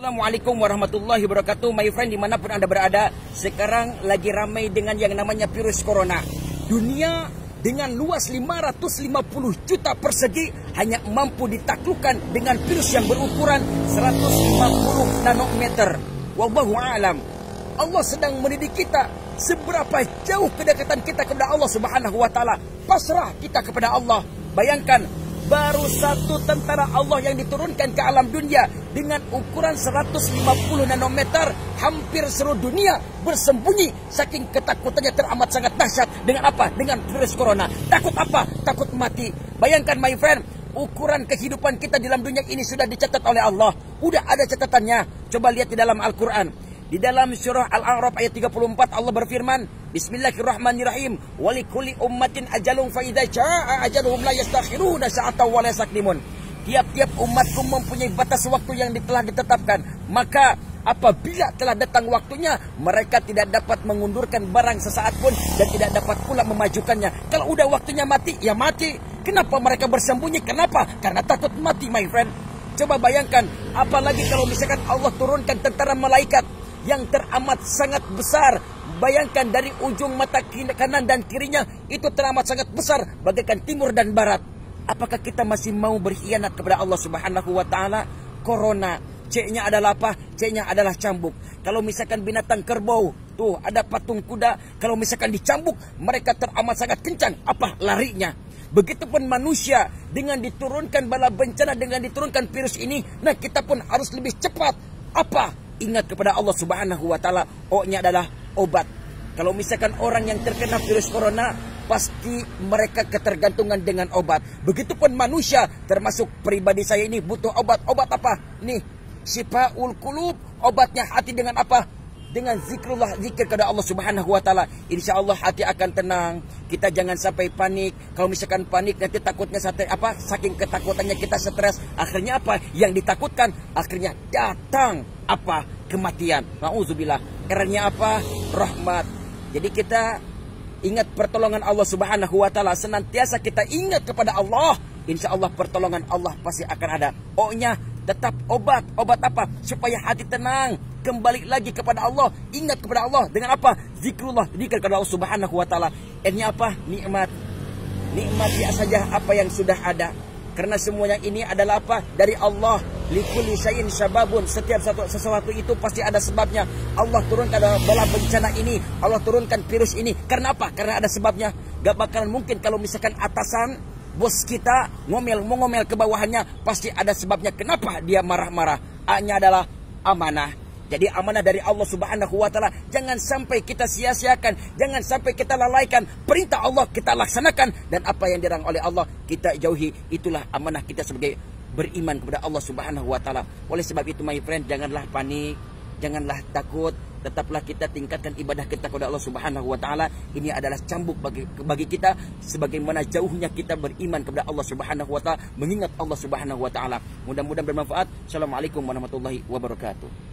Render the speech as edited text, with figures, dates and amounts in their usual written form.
Assalamualaikum warahmatullahi wabarakatuh. My friend, dimanapun Anda berada, sekarang lagi ramai dengan yang namanya virus corona. Dunia dengan luas 550 juta persegi hanya mampu ditaklukkan dengan virus yang berukuran 150 nanometer. Wallahu a'lam. Allah sedang mendidik kita seberapa jauh kedekatan kita kepada Allah Subhanahu wa taala. Pasrah kita kepada Allah. Bayangkan, baru satu tentara Allah yang diturunkan ke alam dunia dengan ukuran 150 nanometer, hampir seluruh dunia bersembunyi saking ketakutannya teramat sangat dahsyat. Dengan apa? Dengan virus corona. Takut apa? Takut mati. Bayangkan my friend, ukuran kehidupan kita di dalam dunia ini sudah dicatat oleh Allah. Udah ada catatannya. Coba lihat di dalam Al-Quran. Di dalam surah Al-A'raf ayat 34 Allah berfirman, Bismillahirrahmanirrahim. Walikulli ummatin ajalun fa idza jaa ajaluhum la yastakhiruna sa'atan wa la yastaqdimun. Tiap-tiap umatku mempunyai batas waktu yang telah ditetapkan. Maka apabila telah datang waktunya, mereka tidak dapat mengundurkan barang sesaat pun dan tidak dapat pula memajukannya. Kalau udah waktunya mati, ya mati. Kenapa mereka bersembunyi? Kenapa? Karena takut mati, my friend. Coba bayangkan, apalagi kalau misalkan Allah turunkan tentara malaikat yang teramat sangat besar. Bayangkan dari ujung mata kanan dan kirinya itu teramat sangat besar, bagaikan timur dan barat. Apakah kita masih mau berkhianat kepada Allah Subhanahu wa taala? Corona, C-nya adalah apa? C-nya adalah cambuk. Kalau misalkan binatang kerbau, tuh ada patung kuda, kalau misalkan dicambuk, mereka teramat sangat kencang. Apa? Larinya. Begitupun manusia, dengan diturunkan bala bencana, dengan diturunkan virus ini, nah kita pun harus lebih cepat. Apa? Ingat kepada Allah Subhanahu wa taala. O-nya adalah obat. Kalau misalkan orang yang terkena virus corona, pasti mereka ketergantungan dengan obat. Begitupun manusia, termasuk pribadi saya ini butuh obat. Obat apa? Nih, syifaul qulub, obatnya hati dengan apa? Dengan zikrullah, zikir kepada Allah Subhanahu wa taala. Insyaallah hati akan tenang. Kita jangan sampai panik. Kalau misalkan panik nanti takutnya saking ketakutannya kita stres. Akhirnya apa? Yang ditakutkan akhirnya datang apa? Kematian. Nauzubillah. Eranya apa? Rahmat. Jadi kita ingat pertolongan Allah Subhanahu wa taala. Senantiasa kita ingat kepada Allah. Insyaallah pertolongan Allah pasti akan ada. O-nya tetap obat. Obat apa? Supaya hati tenang, kembali lagi kepada Allah, ingat kepada Allah dengan apa? Zikrullah, zikir kepada Allah Subhanahu wa taala. N-nya apa? Nikmat. Nikmati saja apa yang sudah ada. Karena semuanya ini adalah apa? Dari Allah. Likulli syai'in sababun. Setiap sesuatu itu pasti ada sebabnya. Allah turunkan bala bencana ini, Allah turunkan virus ini. Karena apa? Karena ada sebabnya. Gak bakalan mungkin kalau misalkan atasan, bos kita ngomel ke bawahannya, pasti ada sebabnya. Kenapa dia marah-marah? A-nya adalah amanah. Jadi amanah dari Allah Subhanahu wa taala jangan sampai kita sia-siakan, jangan sampai kita lalaikan. Perintah Allah kita laksanakan dan apa yang dilarang oleh Allah kita jauhi. Itulah amanah kita sebagai beriman kepada Allah Subhanahu wa taala. Oleh sebab itu my friend, janganlah panik, janganlah takut. Tetaplah kita tingkatkan ibadah kita kepada Allah Subhanahu wa taala. Ini adalah cambuk bagi kita sebagaimana jauhnya kita beriman kepada Allah Subhanahu wa taala, mengingat Allah Subhanahu wa taala. Mudah-mudahan bermanfaat. Assalamualaikum warahmatullahi wabarakatuh.